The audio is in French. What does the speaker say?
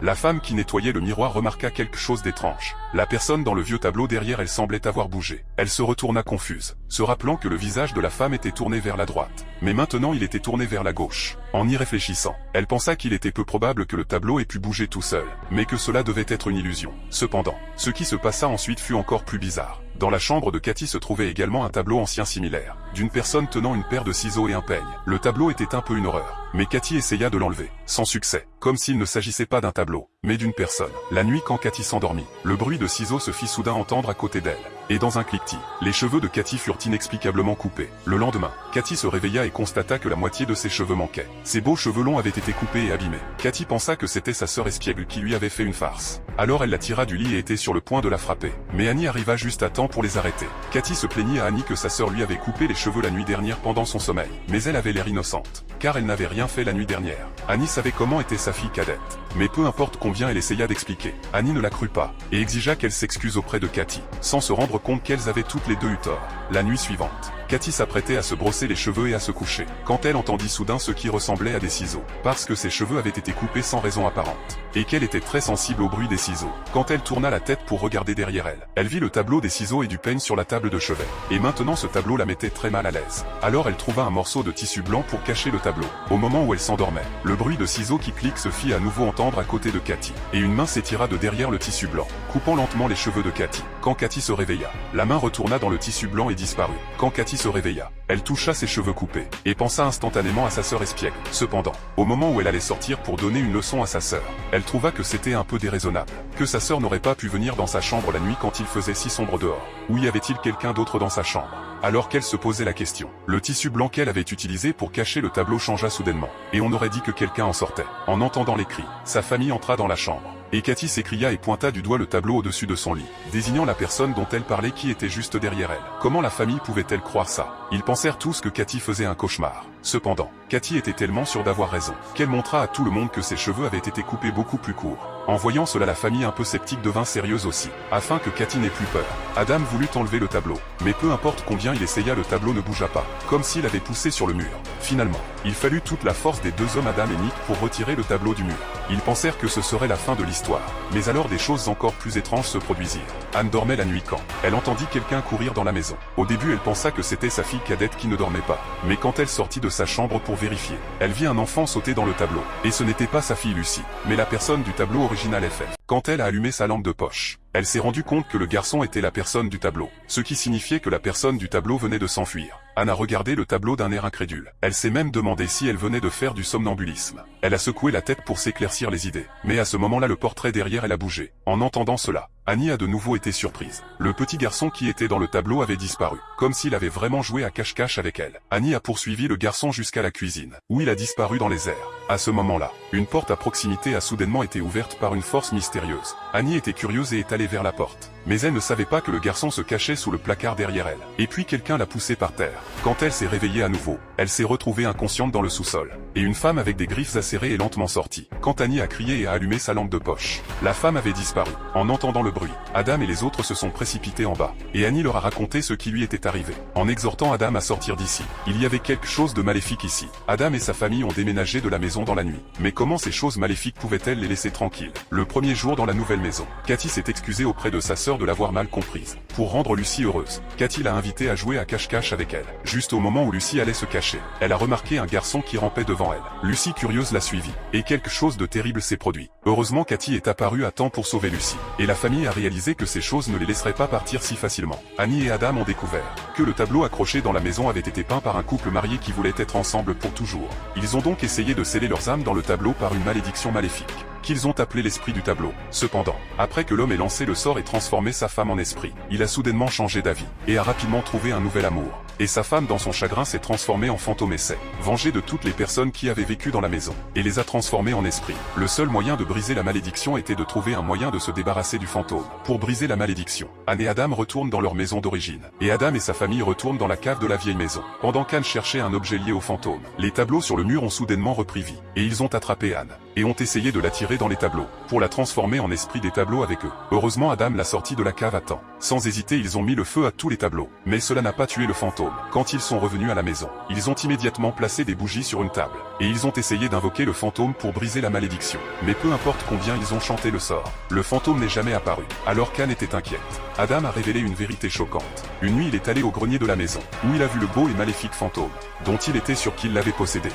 La femme qui nettoyait le miroir remarqua quelque chose d'étrange. La personne dans le vieux tableau derrière elle semblait avoir bougé. Elle se retourna confuse, se rappelant que le visage de la femme était tourné vers la droite. Mais maintenant il était tourné vers la gauche. En y réfléchissant, elle pensa qu'il était peu probable que le tableau ait pu bouger tout seul, mais que cela devait être une illusion. Cependant, ce qui se passa ensuite fut encore plus bizarre. Dans la chambre de Cathy se trouvait également un tableau ancien similaire, d'une personne tenant une paire de ciseaux et un peigne. Le tableau était un peu une horreur, mais Cathy essaya de l'enlever, sans succès, comme s'il ne s'agissait pas d'un tableau, mais d'une personne. La nuit quand Cathy s'endormit, le bruit de ciseaux se fit soudain entendre à côté d'elle, et dans un cliquetis, les cheveux de Cathy furent inexplicablement coupés. Le lendemain, Cathy se réveilla et constata que la moitié de ses cheveux manquait. Ses beaux cheveux longs avaient été coupés et abîmés. Cathy pensa que c'était sa sœur espiègle qui lui avait fait une farce. Alors elle la tira du lit et était sur le point de la frapper. Mais Annie arriva juste à temps pour les arrêter. Cathy se plaignit à Annie que sa sœur lui avait coupé les cheveux la nuit dernière pendant son sommeil. Mais elle avait l'air innocente, car elle n'avait rien fait la nuit dernière. Annie savait comment était sa fille cadette. Mais peu importe combien elle essaya d'expliquer, Annie ne la crut pas, et exigea qu'elle s'excuse auprès de Cathy, sans se rendre compte qu'elles avaient toutes les deux eu tort. La nuit suivante, Cathy s'apprêtait à se brosser les cheveux et à se coucher, quand elle entendit soudain ce qui ressemblait à des ciseaux, parce que ses cheveux avaient été coupés sans raison apparente, et qu'elle était très sensible au bruit des ciseaux. Quand elle tourna la tête pour regarder derrière elle, elle vit le tableau des ciseaux et du peigne sur la table de chevet, et maintenant ce tableau la mettait très mal à l'aise. Alors elle trouva un morceau de tissu blanc pour cacher le tableau. Au moment où elle s'endormait, le bruit de ciseaux qui cliquent se fit à nouveau entendre à côté de Cathy, et une main s'étira de derrière le tissu blanc, coupant lentement les cheveux de Cathy. Quand Cathy se réveilla, la main retourna dans le tissu blanc et disparut. Quand Cathy se réveilla, elle toucha ses cheveux coupés, et pensa instantanément à sa sœur espiègle. Cependant, au moment où elle allait sortir pour donner une leçon à sa sœur, elle trouva que c'était un peu déraisonnable, que sa sœur n'aurait pas pu venir dans sa chambre la nuit quand il faisait si sombre dehors. Ou y avait-il quelqu'un d'autre dans sa chambre? Alors qu'elle se posait la question, le tissu blanc qu'elle avait utilisé pour cacher le tableau changea soudainement, et on aurait dit que quelqu'un en sortait. En entendant les cris, sa famille entra dans la chambre, et Cathy s'écria et pointa du doigt le tableau au-dessus de son lit, désignant la personne dont elle parlait qui était juste derrière elle. Comment la famille pouvait-elle croire ça? Ils pensèrent tous que Cathy faisait un cauchemar. Cependant, Cathy était tellement sûre d'avoir raison, qu'elle montra à tout le monde que ses cheveux avaient été coupés beaucoup plus courts. En voyant cela, la famille un peu sceptique devint sérieuse aussi. Afin que Cathy n'ait plus peur, Adam voulut enlever le tableau, mais peu importe combien il essaya, le tableau ne bougea pas, comme s'il avait poussé sur le mur. Finalement, il fallut toute la force des deux hommes, Adam et Nick, pour retirer le tableau du mur. Ils pensèrent que ce serait la fin de l'histoire, mais alors des choses encore plus étranges se produisirent. Anne dormait la nuit quand elle entendit quelqu'un courir dans la maison. Au début, elle pensa que c'était sa fille cadette qui ne dormait pas, mais quand elle sortit de sa chambre pour vérifier, elle vit un enfant sauter dans le tableau, et ce n'était pas sa fille Lucie, mais la personne du tableau original FF. Quand elle a allumé sa lampe de poche, elle s'est rendue compte que le garçon était la personne du tableau, ce qui signifiait que la personne du tableau venait de s'enfuir. Anne a regardé le tableau d'un air incrédule. Elle s'est même demandé si elle venait de faire du somnambulisme. Elle a secoué la tête pour s'éclaircir les idées. Mais à ce moment-là, le portrait derrière elle a bougé. En entendant cela, Annie a de nouveau été surprise. Le petit garçon qui était dans le tableau avait disparu, comme s'il avait vraiment joué à cache-cache avec elle. Annie a poursuivi le garçon jusqu'à la cuisine, où il a disparu dans les airs. À ce moment-là, une porte à proximité a soudainement été ouverte par une force mystérieuse. Annie était curieuse et est allée vers la porte. Mais elle ne savait pas que le garçon se cachait sous le placard derrière elle. Et puis quelqu'un l'a poussé par terre. Quand elle s'est réveillée à nouveau, elle s'est retrouvée inconsciente dans le sous-sol. Et une femme avec des griffes acérées est lentement sortie. Quand Annie a crié et a allumé sa lampe de poche, la femme avait disparu. En entendant le bruit, Adam et les autres se sont précipités en bas. Et Annie leur a raconté ce qui lui était arrivé, en exhortant Adam à sortir d'ici. Il y avait quelque chose de maléfique ici. Adam et sa famille ont déménagé de la maison dans la nuit. Mais comment ces choses maléfiques pouvaient-elles les laisser tranquilles? Le premier jour dans la nouvelle maison, Cathy s'est excusée auprès de sa sœur de l'avoir mal comprise. Pour rendre Lucie heureuse, Cathy l'a invitée à jouer à cache-cache avec elle. Juste au moment où Lucie allait se cacher, elle a remarqué un garçon qui rampait devant elle. Lucie, curieuse, l'a suivi. Et quelque chose de terrible s'est produit. Heureusement, Cathy est apparue à temps pour sauver Lucie. Et la famille a réalisé que ces choses ne les laisseraient pas partir si facilement. Annie et Adam ont découvert que le tableau accroché dans la maison avait été peint par un couple marié qui voulait être ensemble pour toujours. Ils ont donc essayé de sceller leurs âmes dans le tableau par une malédiction maléfique, qu'ils ont appelé l'esprit du tableau. Cependant, après que l'homme ait lancé le sort et transformé sa femme en esprit, il a soudainement changé d'avis, et a rapidement trouvé un nouvel amour. Et sa femme, dans son chagrin, s'est transformée en fantôme et s'est vengée de toutes les personnes qui avaient vécu dans la maison, et les a transformées en esprits. Le seul moyen de briser la malédiction était de trouver un moyen de se débarrasser du fantôme. Pour briser la malédiction, Anne et Adam retournent dans leur maison d'origine, et Adam et sa famille retournent dans la cave de la vieille maison. Pendant qu'Anne cherchait un objet lié au fantôme, les tableaux sur le mur ont soudainement repris vie, et ils ont attrapé Anne, et ont essayé de l'attirer dans les tableaux, pour la transformer en esprit des tableaux avec eux. Heureusement, Adam l'a sortie de la cave à temps. Sans hésiter, ils ont mis le feu à tous les tableaux. Mais cela n'a pas tué le fantôme. Quand ils sont revenus à la maison, ils ont immédiatement placé des bougies sur une table. Et ils ont essayé d'invoquer le fantôme pour briser la malédiction. Mais peu importe combien ils ont chanté le sort, le fantôme n'est jamais apparu. Alors Can était inquiète. Adam a révélé une vérité choquante. Une nuit, il est allé au grenier de la maison, où il a vu le beau et maléfique fantôme, dont il était sûr qu'il l'avait possédé.